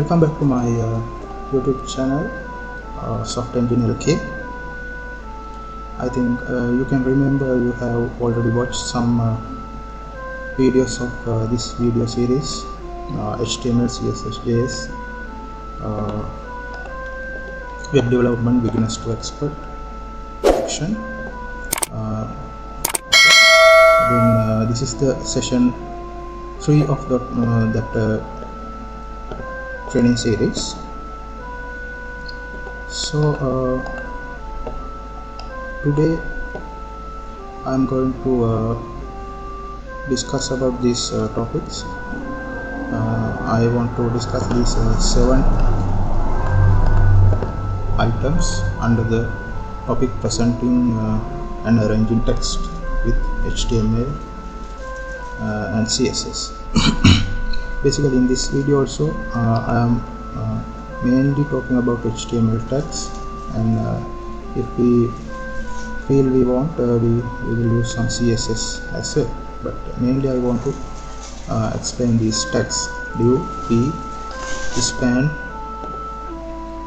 Welcome back to my YouTube channel, Software Engineer K. I think you can remember you have already watched some videos of this video series, HTML, CSS, JS, web development beginners to expert section. Then this is the session 3 of that training series. So today I'm going to discuss about these topics. I want to discuss these 7 items under the topic presenting and arranging text with HTML and CSS. Basically, in this video also I am mainly talking about HTML tags, and if we feel we want, we will use some CSS as well, but mainly I want to explain these tags: div, p, span,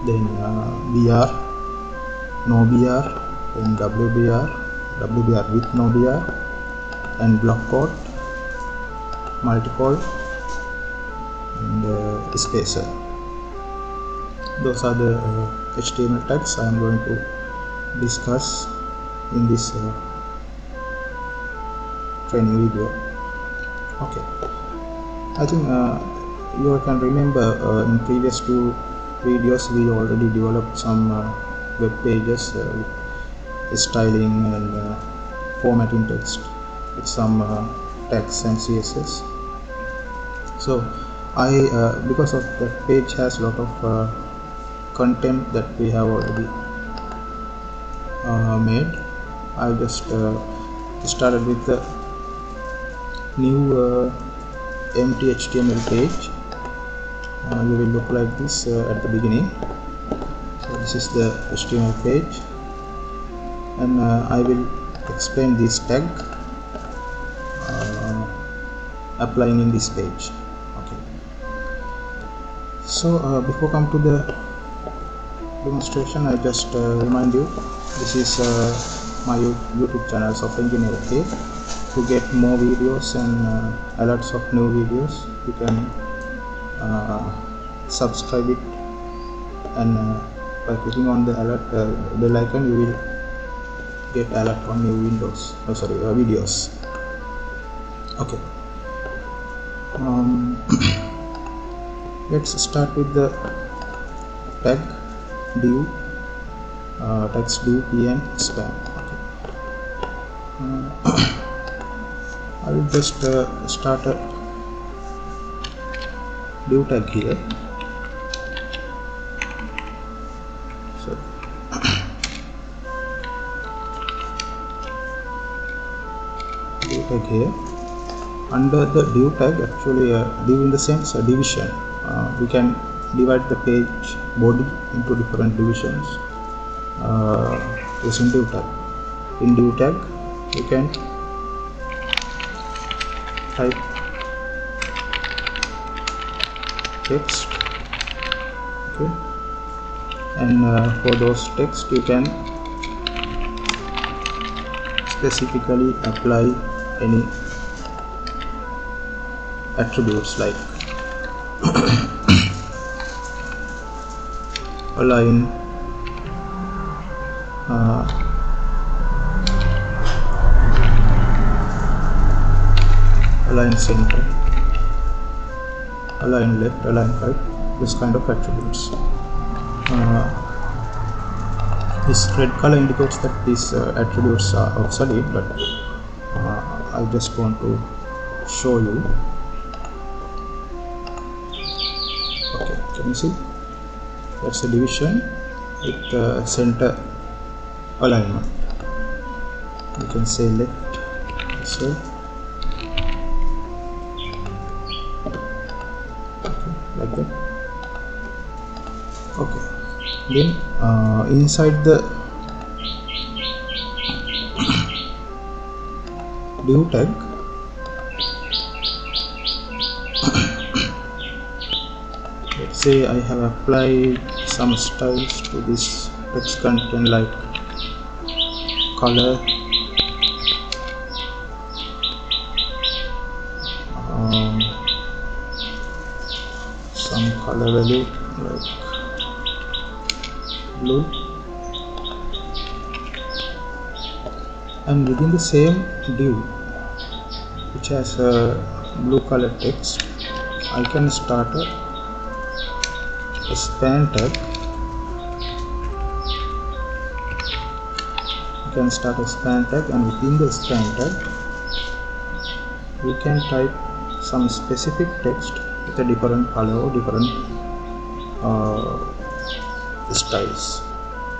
then br, no br, then wbr, wbr with no br, and block quote, multi-quote, and spacer. Those are the HTML tags I am going to discuss in this training video. Okay, I think you can remember in previous 2 videos we already developed some web pages with styling and formatting text with some tags and CSS. So because of that page has a lot of content that we have already made, I just started with the new empty HTML page. You will look like this at the beginning. So this is the HTML page, and I will explain this tag applying in this page. Okay. So before come to the demonstration, I just remind you, this is my YouTube channel, Software Engineer K. To get more videos and alerts of new videos, you can subscribe it, and by clicking on the alert bell icon, you will get alert on new videos. Okay. Let's start with the tag div, text div, p, and span. Okay. I will just start a div tag here. So div tag here. Under the div tag, actually div in the sense a division. We can divide the page body into different divisions using div tag. In div tag, you can type text, okay, and for those text you can specifically apply any attributes like align, align center, align left, align right, this kind of attributes. This red color indicates that these attributes are obsolete, but I just want to show you. Okay, can you see? That's a division with center alignment. You can say left, so okay, like that. Okay, then inside the div tag, say I have applied some styles to this text content like color, some color value like blue, and within the same div which has a blue color text, I can start a span tag. And within the span tag we can type some specific text with a different color or different styles.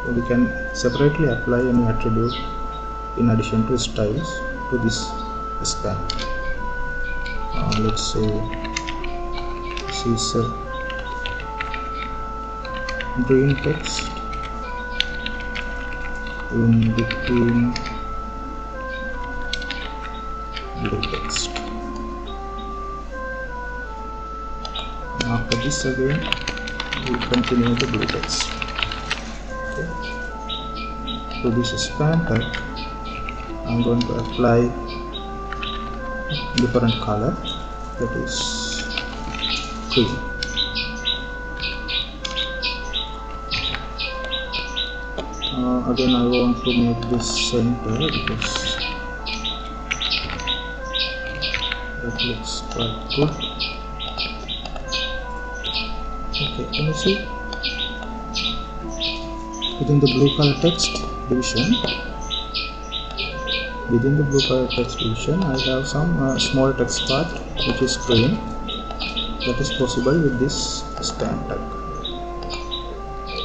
So we can separately apply any attribute in addition to styles to this span. Let's say this is green text in between blue text. After this again we continue the blue text. Okay. To this span tag I'm going to apply different color, that is green. Again I want to make this center because that looks quite good. Okay, can you see within the blue color text division? Within the blue color text division I have some small text part which is green. That is possible with this span tag.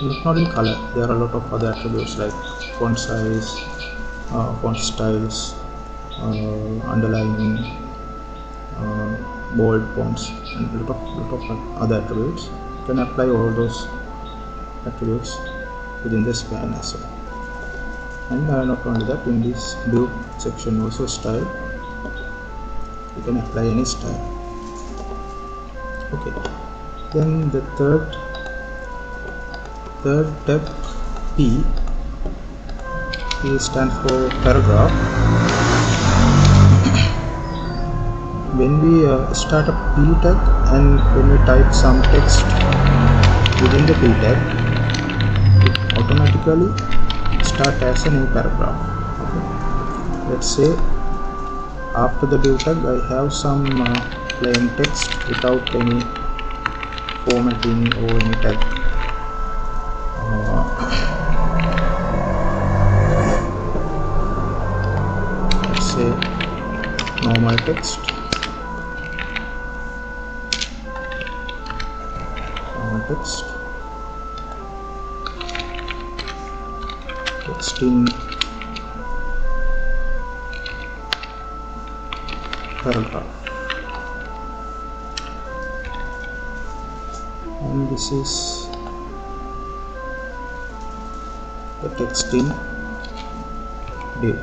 Not only color, there are a lot of other attributes like font size, font styles, underlining, bold fonts, and a lot of other attributes. You can apply all those attributes within the span as well. And not only that, in this div section also style, you can apply any style. Okay, then the third tab, P stands for paragraph. When we start a P tag and when we type some text within the P tag, it automatically start as a new paragraph. Okay. Let's say after the div tag I have some plain text without any formatting or any tag. Let's say normal text, text in paragraph, and this is the text in div.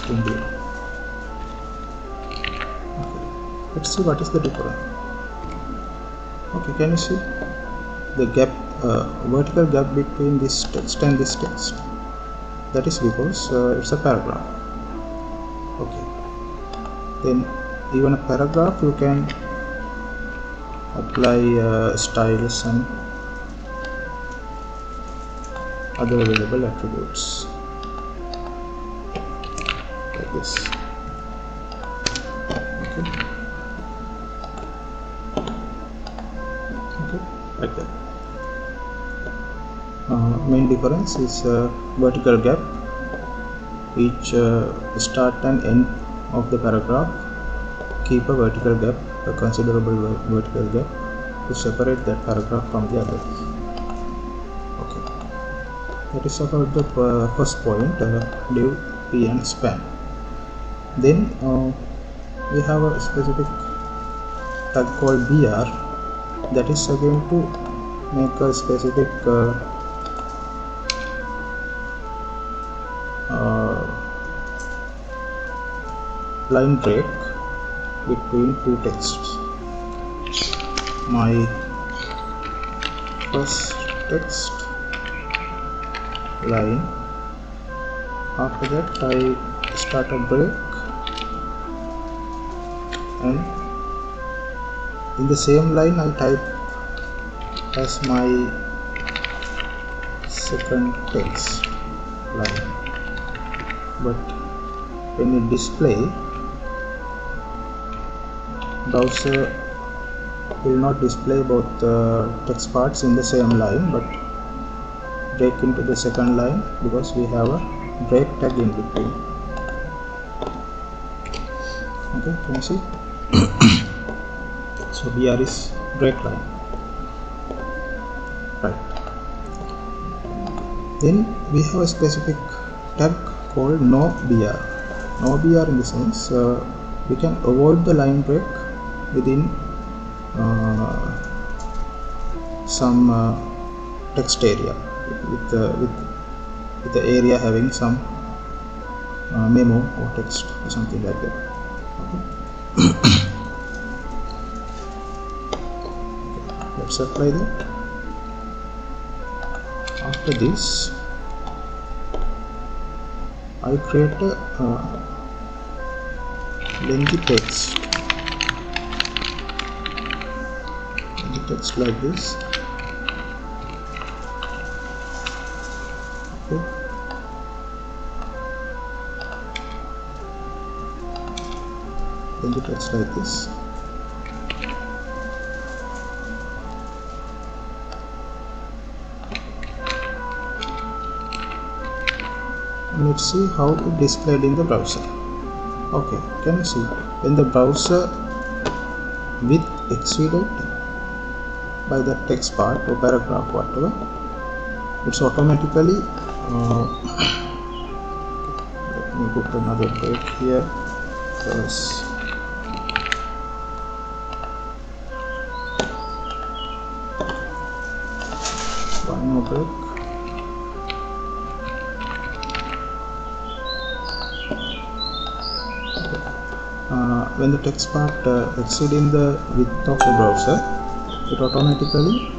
Okay. Let's see what is the difference. Okay, can you see the gap, vertical gap between this text and this text? That is because it's a paragraph. Okay, then even a paragraph you can apply styles and other available attributes like this. Okay, like that. Main difference is vertical gap. Each start and end of the paragraph keep a vertical gap, a considerable vertical gap, to separate that paragraph from the other. Okay, that is about the first point, div, P and span. Then we have a specific tag called br, that is again to make a specific line break between two texts. my first text line. After that I start a break, and in the same line I type as my second text line. But when you display, browser will not display both the text parts in the same line, but break into the second line because we have a break tag in between. Okay, can you see? So BR is break line, right? Then we have a specific tag called no BR. No BR in the sense we can avoid the line break within some text area with the area having some memo or text or something like that. Okay. Let's apply that. After this, I create a lengthy text. Text like this. Okay. Then the text like this. And let's see how it displayed in the browser. Okay, can you see when the browser width exceeded by the text part or paragraph, whatever, it's automatically let me put another break here. Yes. One more break. Okay. When the text part exceeding the width of the browser, it automatically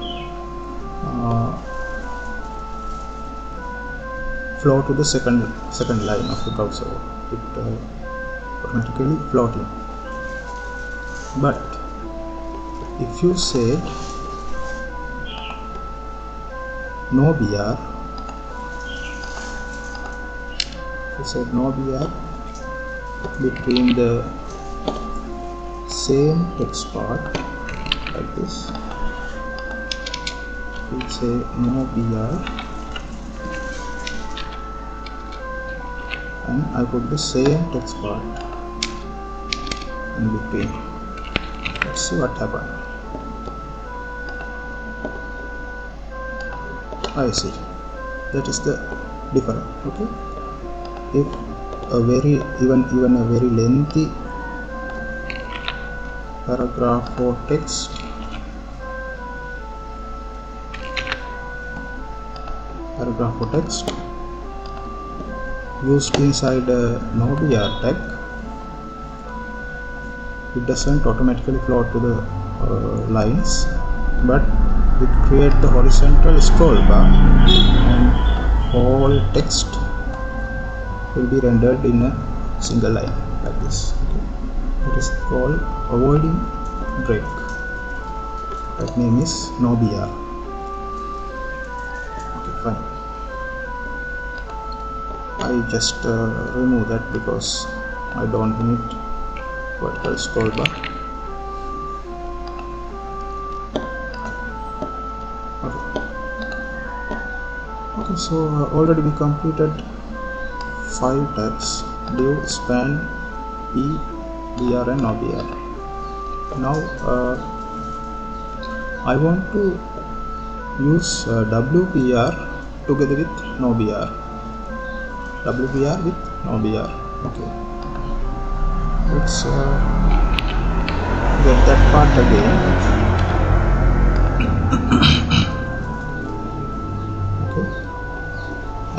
flow to the second line of the browser. It automatically floating. But if you said no BR, between the same text part like this, we say no BR, and I put the same text part in between. Let's see what happened. I see, that is the difference. Okay, if a very even a very lengthy paragraph or text used inside a no BR tag, it doesn't automatically float to the lines, but it creates the horizontal scroll bar and all text will be rendered in a single line like this. Okay. It is called avoiding break. That name is no BR. Okay, fine. I just remove that because I don't need vertical scroll bar. Okay, so already we completed 5 tags: div, span, p, br and no br. Now I want to use wbr together with no br. WBR with no BR. Okay, let's get that part again. Okay,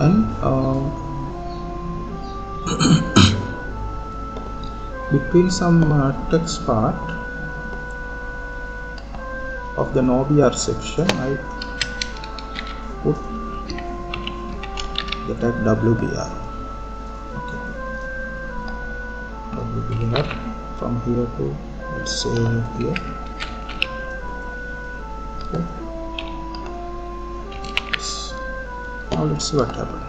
and between some text part of the no-br section, I put the tag wbr. Okay, wbr from here to, let's say, here. Okay. Now let's see what happened.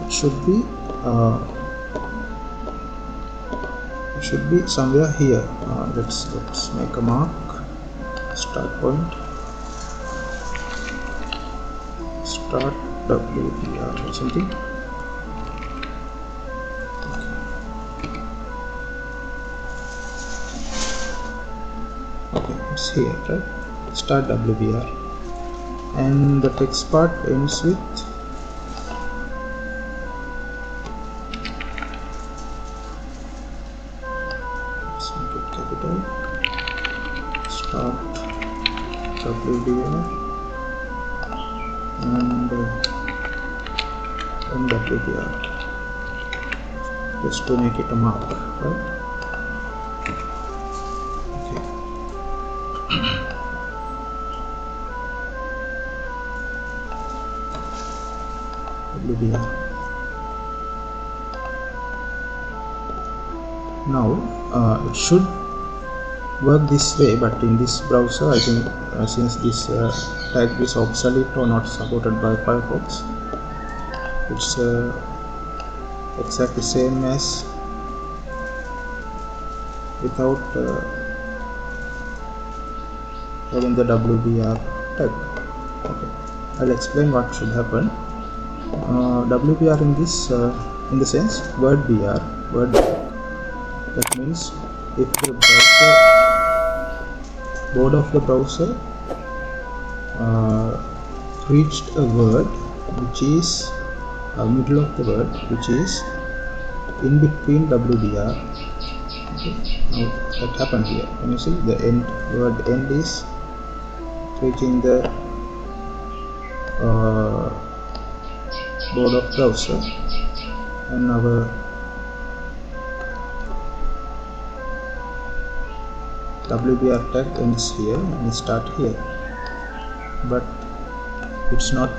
It should be somewhere here. Let's make a mark, start point, start wbr or something. Okay, it's here, right? Start wbr, and the text part ends with capital start wbr and wbr, just to make it a mark, right? Okay. wbr. Now it should work this way, but in this browser I think since this tag is obsolete or not supported by Firefox, it's exactly same as without having the wbr tag. Okay, I'll explain what should happen. wbr in this in the sense word br, word. That means if the browser border of the browser reached a word which is middle of the word which is in between wbr. Okay. Now that happened here. Can you see the end word end is reaching the border of browser, and our wbr tag ends here and start here, but it's not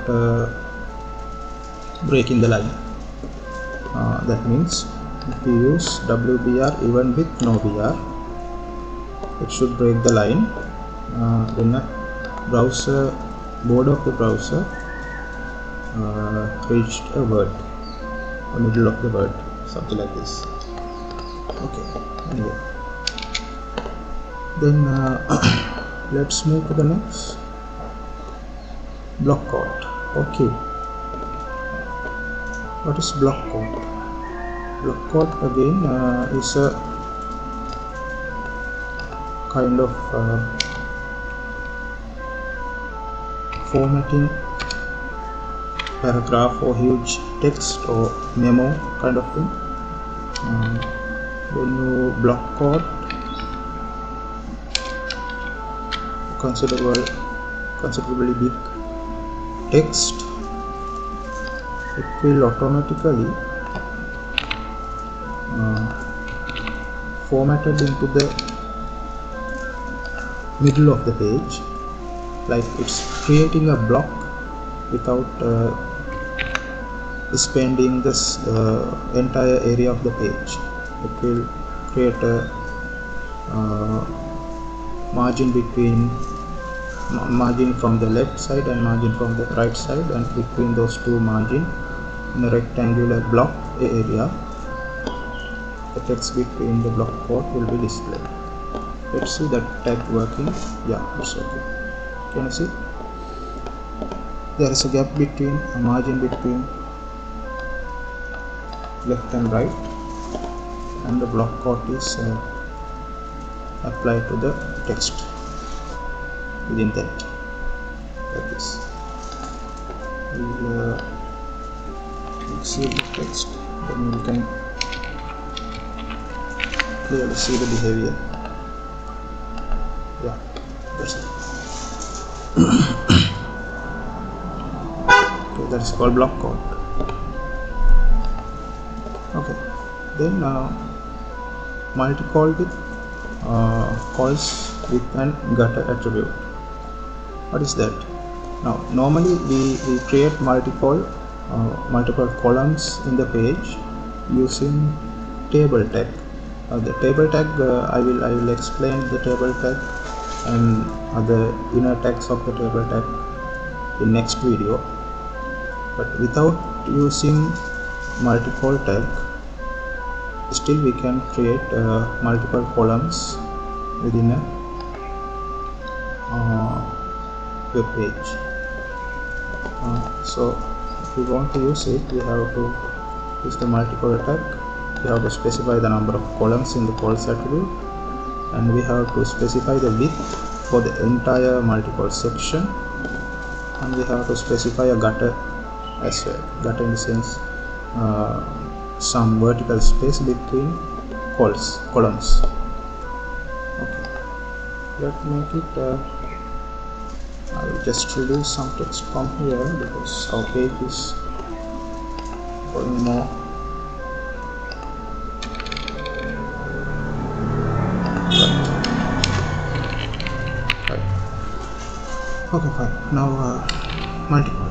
breaking the line. That means if we use wbr even with no br, it should break the line when a browser border of the browser reached a word or middle of the word, something like this. Okay, anyway. Then let's move to the next block quote. Okay, what is block quote? Block quote again is a kind of formatting paragraph or huge text or memo kind of thing. When you block quote considerably big text, it will automatically formatted into the middle of the page, like it's creating a block without spending this entire area of the page. It will create a margin from the left side and margin from the right side, and between those two margin in a rectangular block area, the text between the block quote will be displayed. Let's see that tag working. Yeah, it's okay. Can you see? There is a gap between a margin between left and right, and the block quote is applied to the text within that, like this. We'll exceed the text, then we can clearly see the behavior. Yeah, that's it. Okay, that's called block quote. Okay, then multi-call with calls with an gutter attribute. What is that? Now normally we create multiple columns in the page using table tag. The table tag, I will explain the table tag and other inner tags of the table tag in next video. But without using multiple tag, still we can create multiple columns within a web page. So if we want to use it, we have to use the multiple tag. We have to specify the number of columns in the calls attribute, and we have to specify the width for the entire multiple section, and we have to specify a gutter as well. Gutter in the sense some vertical space between columns. Okay, let's make it I will just reduce some text from here because our page is going more. Right. Okay, fine. Now multi-call.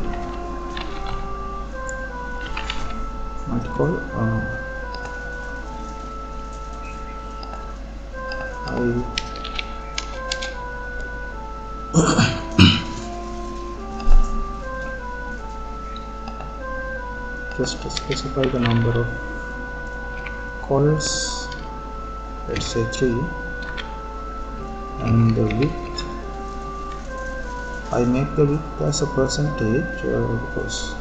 Just to specify the number of calls, let's say 3, and the width, I make the width as a percentage because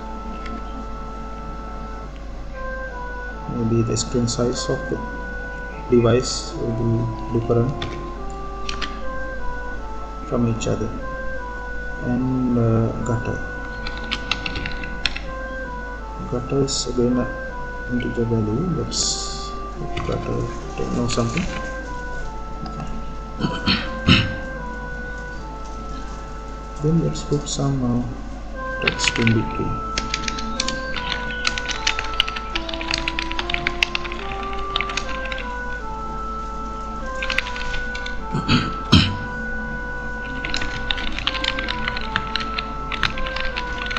maybe the screen size of the device will be different from each other. And gutter is again an integer value. Let's put gutter 10 or something. Then let's put some text in between.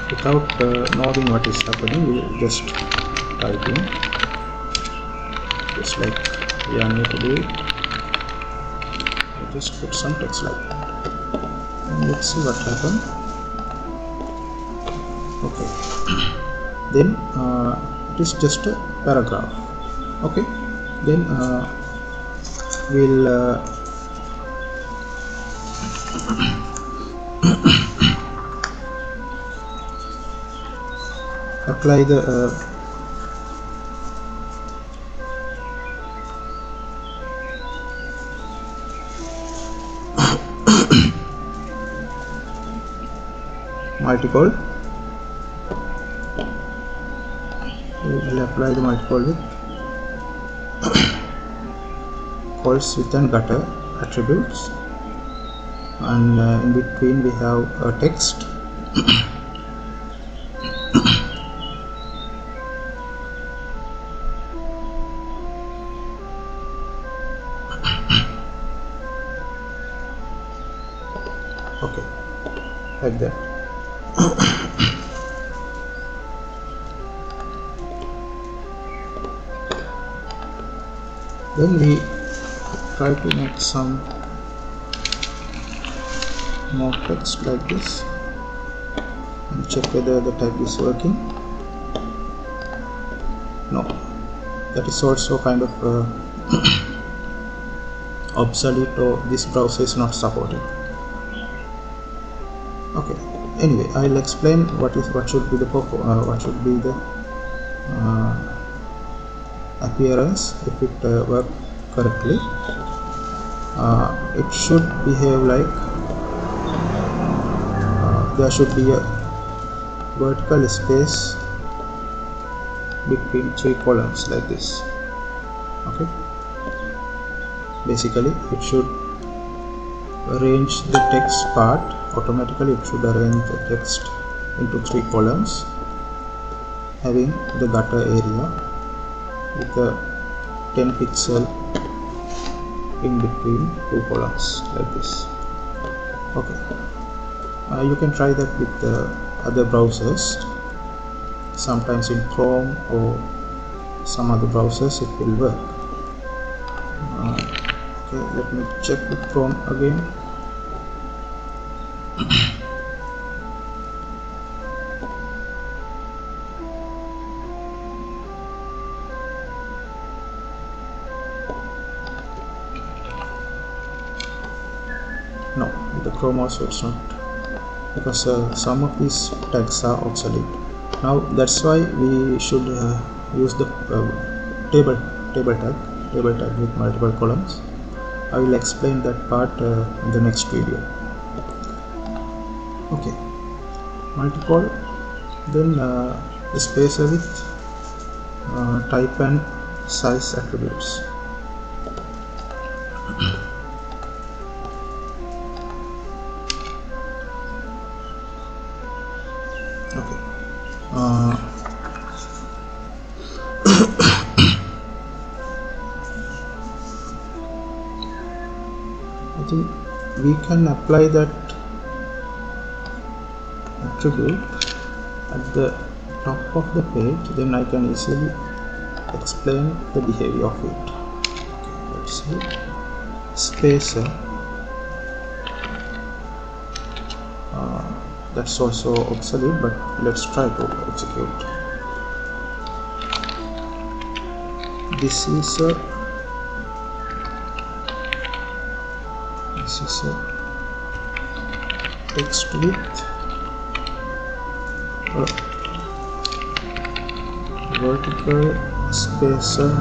Without knowing what is happening, we will just type in, just like we are new to do it. We'll just put some text like that, and let's see what happens. Okay, then it is just a paragraph. Okay, then we'll apply the multi-call. We will apply the multi-call with calls with and gutter attributes, and in between we have a text. Okay, like that. Then we try to make some more text like this and check whether the tag is working. No, that is also kind of obsolete, or this browser is not supported. Okay, anyway, I'll explain what should be the appearance if it works correctly. It should behave like there should be a vertical space between 3 columns like this. Okay, basically it should arrange the text part automatically. It should arrange the text into 3 columns having the gutter area with a 10 pixel in between two columns like this. Okay, you can try that with other browsers. Sometimes in Chrome or some other browsers it will work. Okay, let me check with Chrome again. No, with the Chrome also it's not, because some of these tags are obsolete. Now that's why we should use the table tag with multiple columns. I will explain that part in the next video. Okay, multi-col, then the spacer with type and size attributes. Okay. I think we can apply that attribute at the top of the page, then I can easily explain the behavior of it. Okay, let's see. Spacer, that's also obsolete, but let's try to execute. This is a text with vertical spacer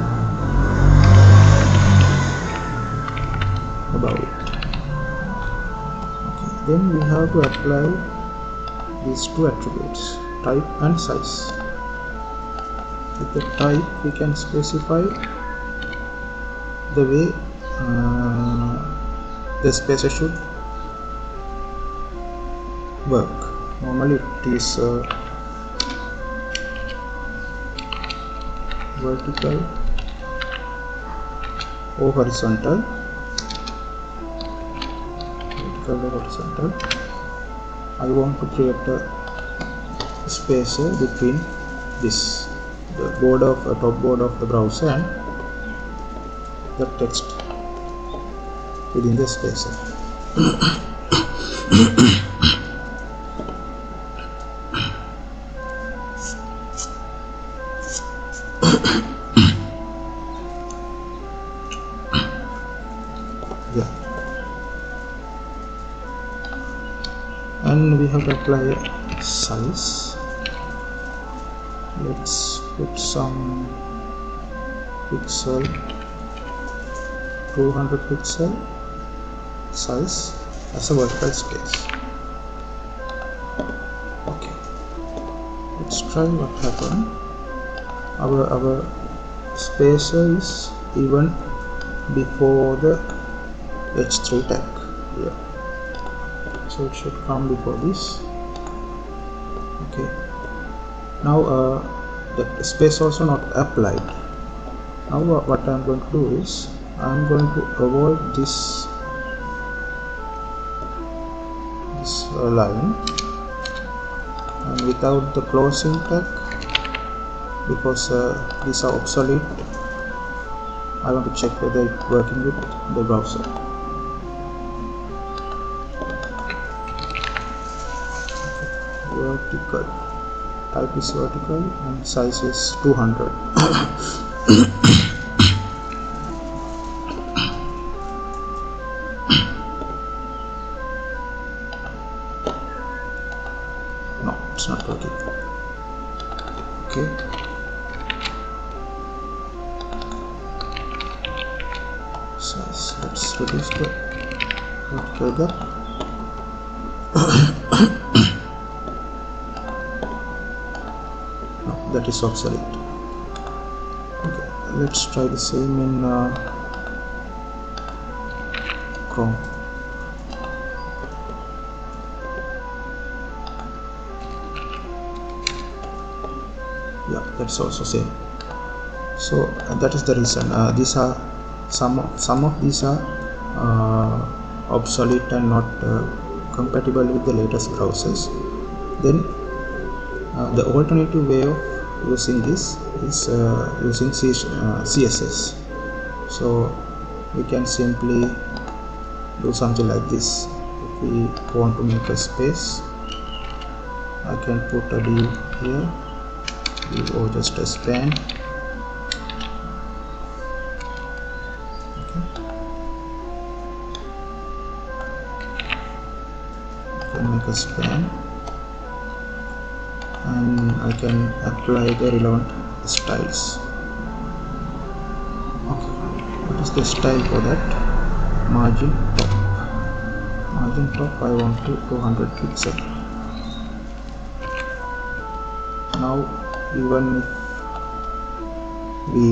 above it. Okay, then we have to apply these two attributes, type and size. With the type we can specify the way the spacer should work. Normally it is vertical or horizontal. I want to create a spacer between this, the border of top border of the browser and the text within the spacer. Yeah, and we have to apply a size. Let's put some pixel, 200 pixel size as a vertical space. Okay, let's try what happened. Our spacer is even before the H3 tag here, so it should come before this. Okay, now the space also not applied. Now what I'm going to do is I'm going to avoid this line, and without the closing tag, because these are obsolete. I want to check whether it's working with the browser. Vertical, type is vertical and size is 200. No, it's not working. Okay, size, let's reduce the vertical gap. No, that is obsolete. Okay, let's try the same in Chrome. Yeah, that's also same. So that is the reason. These are some of these are obsolete and not compatible with the latest browsers. Then the alternative way of using this is using CSS. So we can simply do something like this. If we want to make a space, I can put a div here, div or just a span. Make a span, and I can apply the relevant styles. Okay, what is the style for that? Margin top. Margin top I want to 200 pixel. Now even if we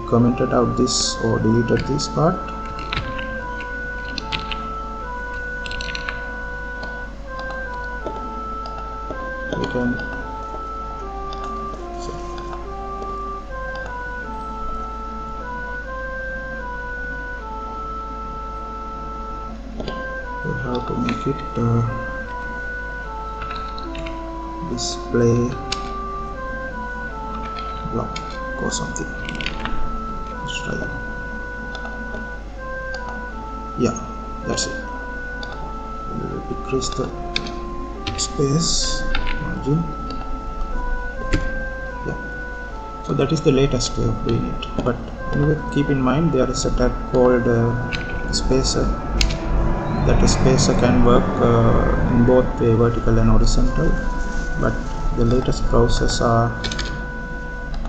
commented out this or deleted this part, we can have to make it display block or something. Let's try it. Yeah, that's it. We'll decrease the space margin. Yeah, so that is the latest way of doing it. But anyway, keep in mind there is a tag called spacer. That spacer can work in both the vertical and horizontal, but the latest browsers are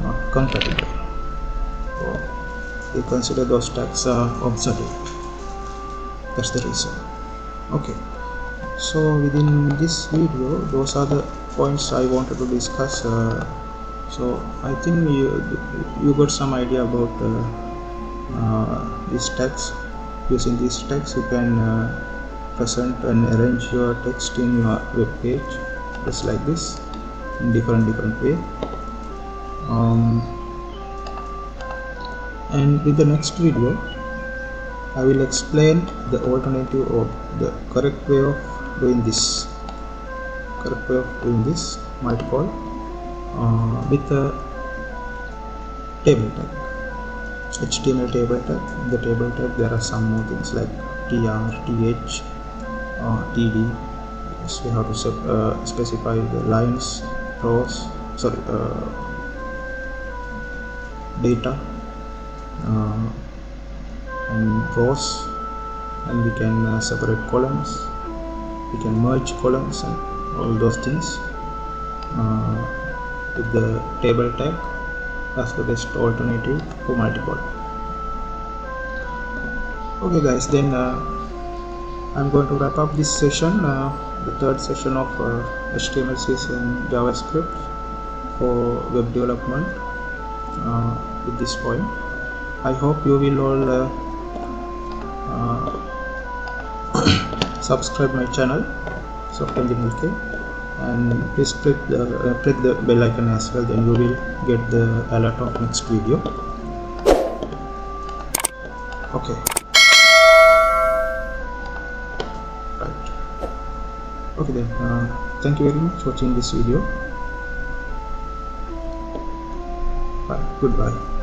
not compatible. So we consider those tags obsolete. That's the reason. Okay, so within this video, those are the points I wanted to discuss. So I think you got some idea about these tags. Using these tags, you can present and arrange your text in your web page just like this in different way. And with the next video, I will explain the alternative or the correct way of doing this. Multi-call with a table tag. HTML table tag. In the table tag there are some more things like tr, th, td. Yes, we have to specify the lines, rows, data and rows, and we can separate columns, we can merge columns and all those things with the table tag as the best alternative for multi-call. Okay guys, then I'm going to wrap up this session, the third session of HTML, CSS and JavaScript for web development with this point. I hope you will all subscribe my channel, Software Engineer K, and please click the bell icon as well, then you will get the alert of next video. Okay, right. Okay then, thank you very much for watching this video. Bye, goodbye.